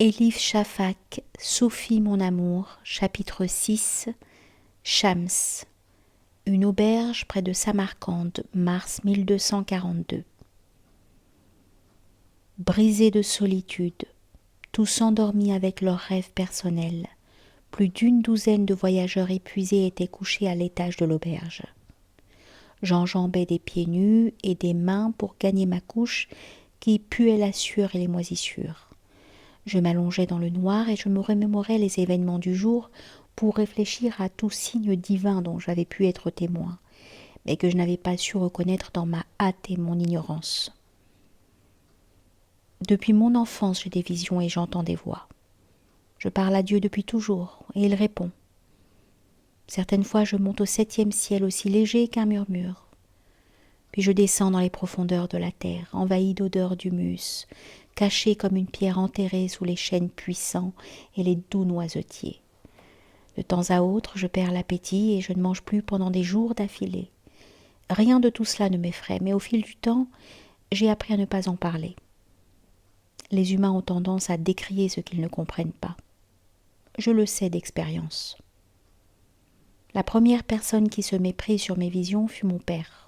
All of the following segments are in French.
Elif Shafak, Sophie mon amour, chapitre 6, Shams. Une auberge près de Samarcande, mars 1242. Brisés de solitude, tous endormis avec leurs rêves personnels, plus d'une douzaine de voyageurs épuisés étaient couchés à l'étage de l'auberge. J'enjambais des pieds nus et des mains pour gagner ma couche qui puait la sueur et les moisissures. Je m'allongeais dans le noir et je me remémorais les événements du jour pour réfléchir à tout signe divin dont j'avais pu être témoin, mais que je n'avais pas su reconnaître dans ma hâte et mon ignorance. Depuis mon enfance, j'ai des visions et j'entends des voix. Je parle à Dieu depuis toujours, et il répond. Certaines fois, je monte au 7e ciel aussi léger qu'un murmure. Puis je descends dans les profondeurs de la terre, envahi d'odeurs d'humus, caché comme une pierre enterrée sous les chênes puissants et les doux noisetiers. De temps à autre, je perds l'appétit et je ne mange plus pendant des jours d'affilée. Rien de tout cela ne m'effraie, mais au fil du temps, j'ai appris à ne pas en parler. Les humains ont tendance à décrier ce qu'ils ne comprennent pas. Je le sais d'expérience. La première personne qui se méprise sur mes visions fut mon père.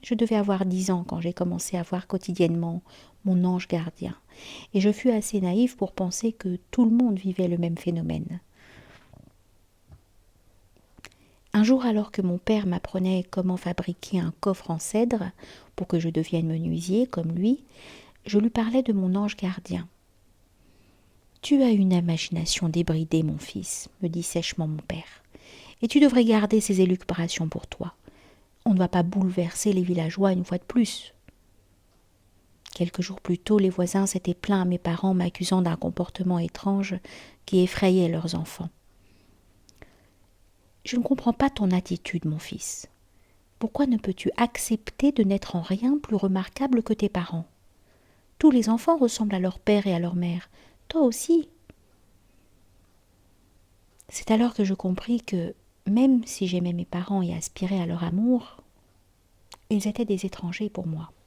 Je devais avoir 10 ans quand j'ai commencé à voir quotidiennement mon ange gardien, et je fus assez naïve pour penser que tout le monde vivait le même phénomène. Un jour, alors que mon père m'apprenait comment fabriquer un coffre en cèdre pour que je devienne menuisier comme lui, je lui parlais de mon ange gardien. « Tu as une imagination débridée, mon fils, me dit sèchement mon père, et tu devrais garder ces élucubrations pour toi. On ne va pas bouleverser les villageois une fois de plus. » Quelques jours plus tôt, les voisins s'étaient plaints à mes parents m'accusant d'un comportement étrange qui effrayait leurs enfants. « Je ne comprends pas ton attitude, mon fils. Pourquoi ne peux-tu accepter de n'être en rien plus remarquable que tes parents ? Tous les enfants ressemblent à leur père et à leur mère. Toi aussi. » C'est alors que je compris que, même si j'aimais mes parents et aspirais à leur amour, ils étaient des étrangers pour moi. «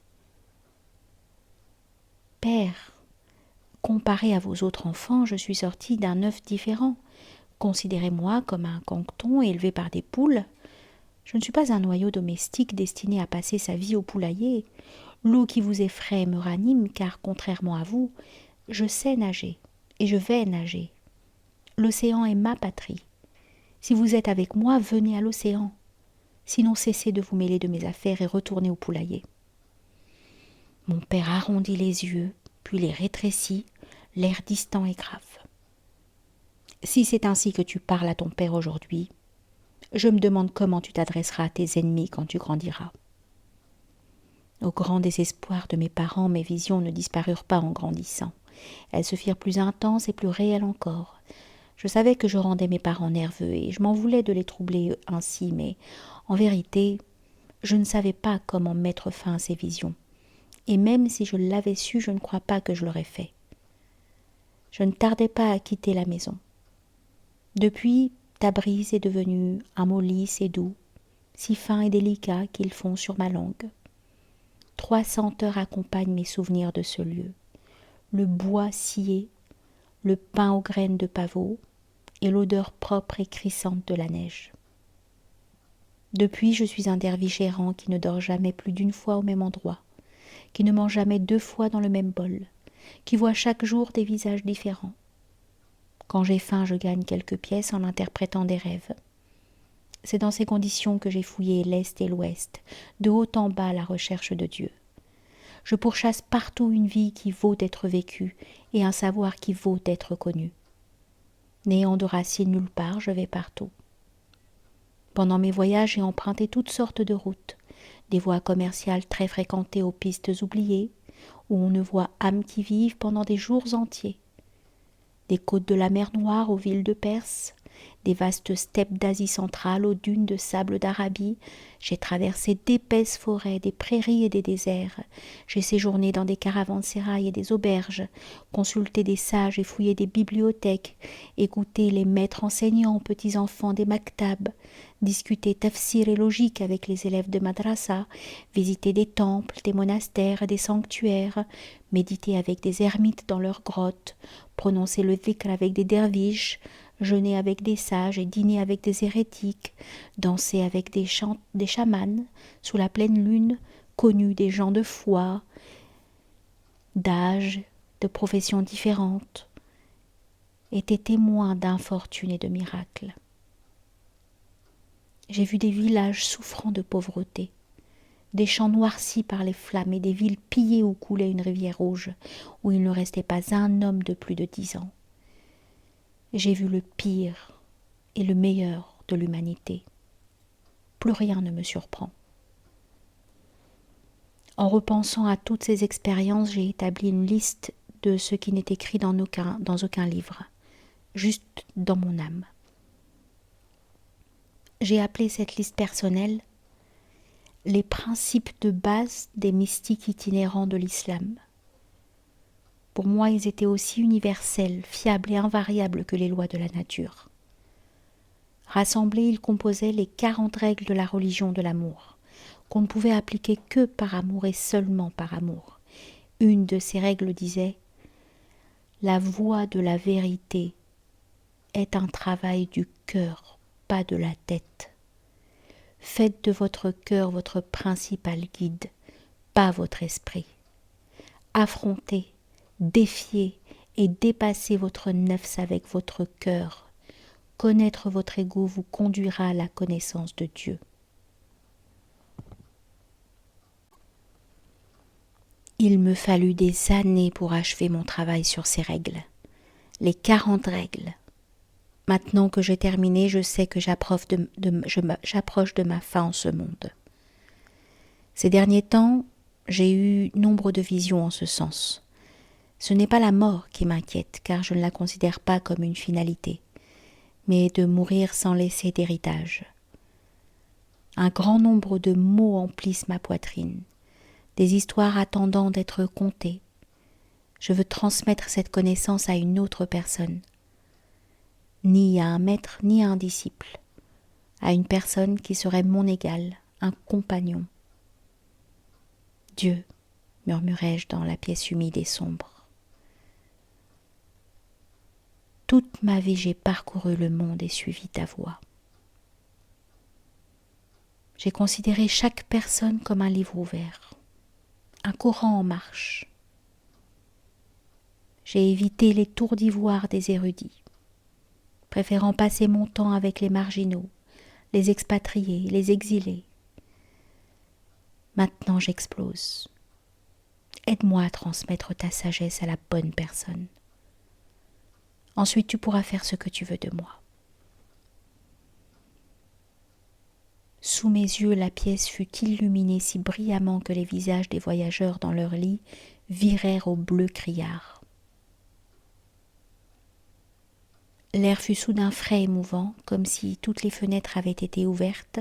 Père, comparé à vos autres enfants, je suis sortie d'un œuf différent. Considérez-moi comme un cancton élevé par des poules. Je ne suis pas un noyau domestique destiné à passer sa vie au poulailler. L'eau qui vous effraie me ranime, car, contrairement à vous, je sais nager, et je vais nager. L'océan est ma patrie. Si vous êtes avec moi, venez à l'océan. Sinon, cessez de vous mêler de mes affaires et retournez au poulailler. » Mon père arrondit les yeux, puis les rétrécit, l'air distant et grave. « Si c'est ainsi que tu parles à ton père aujourd'hui, je me demande comment tu t'adresseras à tes ennemis quand tu grandiras. » Au grand désespoir de mes parents, mes visions ne disparurent pas en grandissant. Elles se firent plus intenses et plus réelles encore. Je savais que je rendais mes parents nerveux et je m'en voulais de les troubler ainsi, mais en vérité, je ne savais pas comment mettre fin à ces visions. Et même si je l'avais su, je ne crois pas que je l'aurais fait. Je ne tardais pas à quitter la maison. Depuis, Tabriz est devenu un mot lisse et doux, si fin et délicat qu'il fond sur ma langue. 3 senteurs accompagnent mes souvenirs de ce lieu. Le bois scié, le pain aux graines de pavot et l'odeur propre et crissante de la neige. Depuis, je suis un derviche errant qui ne dort jamais plus d'1 fois au même endroit, qui ne mange jamais 2 fois dans le même bol, qui voit chaque jour des visages différents. Quand j'ai faim, je gagne quelques pièces en interprétant des rêves. C'est dans ces conditions que j'ai fouillé l'Est et l'Ouest, de haut en bas à la recherche de Dieu. Je pourchasse partout une vie qui vaut d'être vécue et un savoir qui vaut d'être connu. N'ayant de racines nulle part, je vais partout. Pendant mes voyages, j'ai emprunté toutes sortes de routes, des voies commerciales très fréquentées aux pistes oubliées, où on ne voit âme qui vive pendant des jours entiers, des côtes de la mer Noire aux villes de Perse, des vastes steppes d'Asie centrale aux dunes de sable d'Arabie. J'ai traversé d'épaisses forêts, des prairies et des déserts. J'ai séjourné dans des caravansérails et des auberges, consulté des sages et fouillé des bibliothèques, écouté les maîtres enseignants aux petits-enfants des maktabs, discuté tafsir et logique avec les élèves de madrasa, visité des temples, des monastères, des sanctuaires, médité avec des ermites dans leurs grottes, prononcé le dhikr avec des derviches, jeûner avec des sages et dîner avec des hérétiques, danser avec des chamans sous la pleine lune, connu des gens de foi, d'âge, de professions différentes, été témoin d'infortunes et de miracles. J'ai vu des villages souffrant de pauvreté, des champs noircis par les flammes et des villes pillées où coulait une rivière rouge, où il ne restait pas un homme de plus de 10 ans. J'ai vu le pire et le meilleur de l'humanité. Plus rien ne me surprend. En repensant à toutes ces expériences, j'ai établi une liste de ce qui n'est écrit dans aucun livre, juste dans mon âme. J'ai appelé cette liste personnelle les principes de base des mystiques itinérants de l'islam. Pour moi, ils étaient aussi universels, fiables et invariables que les lois de la nature. Rassemblés, ils composaient les 40 règles de la religion de l'amour, qu'on ne pouvait appliquer que par amour et seulement par amour. Une de ces règles disait « La voie de la vérité est un travail du cœur, pas de la tête. Faites de votre cœur votre principal guide, pas votre esprit. Affrontez, défiez et dépassez votre nefs avec votre cœur. Connaître votre ego vous conduira à la connaissance de Dieu. » Il me fallut des années pour achever mon travail sur ces règles, les 40 règles. Maintenant que j'ai terminé, je sais que j'approche de ma fin en ce monde. Ces derniers temps, j'ai eu nombre de visions en ce sens. Ce n'est pas la mort qui m'inquiète, car je ne la considère pas comme une finalité, mais de mourir sans laisser d'héritage. Un grand nombre de mots emplissent ma poitrine, des histoires attendant d'être contées. Je veux transmettre cette connaissance à une autre personne, ni à un maître ni à un disciple, à une personne qui serait mon égal, un compagnon. Dieu, murmurai-je dans la pièce humide et sombre. Toute ma vie j'ai parcouru le monde et suivi ta voie. J'ai considéré chaque personne comme un livre ouvert, un courant en marche. J'ai évité les tours d'ivoire des érudits, préférant passer mon temps avec les marginaux, les expatriés, les exilés. Maintenant j'explose. Aide-moi à transmettre ta sagesse à la bonne personne. Ensuite tu pourras faire ce que tu veux de moi. Sous mes yeux, la pièce fut illuminée si brillamment que les visages des voyageurs dans leurs lits virèrent au bleu criard. L'air fut soudain frais et mouvant, comme si toutes les fenêtres avaient été ouvertes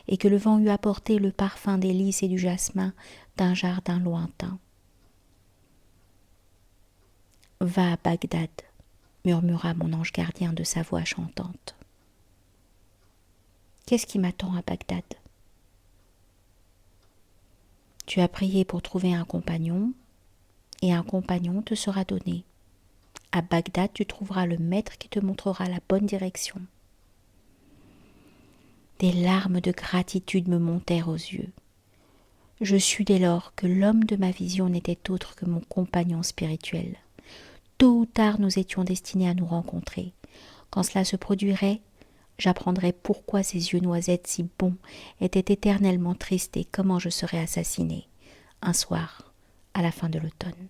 et que le vent eût apporté le parfum des lys et du jasmin d'un jardin lointain. « Va à Bagdad » murmura mon ange gardien de sa voix chantante. Qu'est-ce qui m'attend à Bagdad? Tu as prié pour trouver un compagnon, et un compagnon te sera donné. À Bagdad, tu trouveras le maître qui te montrera la bonne direction. Des larmes de gratitude me montèrent aux yeux. Je sus dès lors que l'homme de ma vision n'était autre que mon compagnon spirituel. Tôt ou tard, nous étions destinés à nous rencontrer. Quand cela se produirait, j'apprendrais pourquoi ces yeux noisettes si bons étaient éternellement tristes et comment je serais assassinée, un soir, à la fin de l'automne.